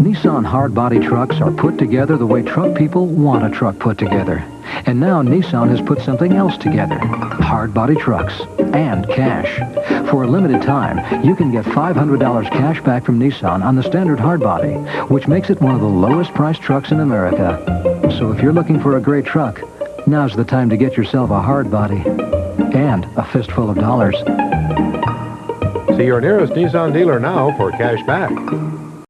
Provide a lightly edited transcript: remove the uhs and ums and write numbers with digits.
Nissan hard-body trucks are put together the way truck people want a truck put together. And now Nissan has put something else together. Hard-body trucks and cash. For a limited time, you can get $500 cash back from Nissan on the standard hardbody, which makes it one of the lowest priced trucks in America. So if you're looking for a great truck, now's the time to get yourself a hardbody and a fistful of dollars. See your nearest Nissan dealer now for cash back.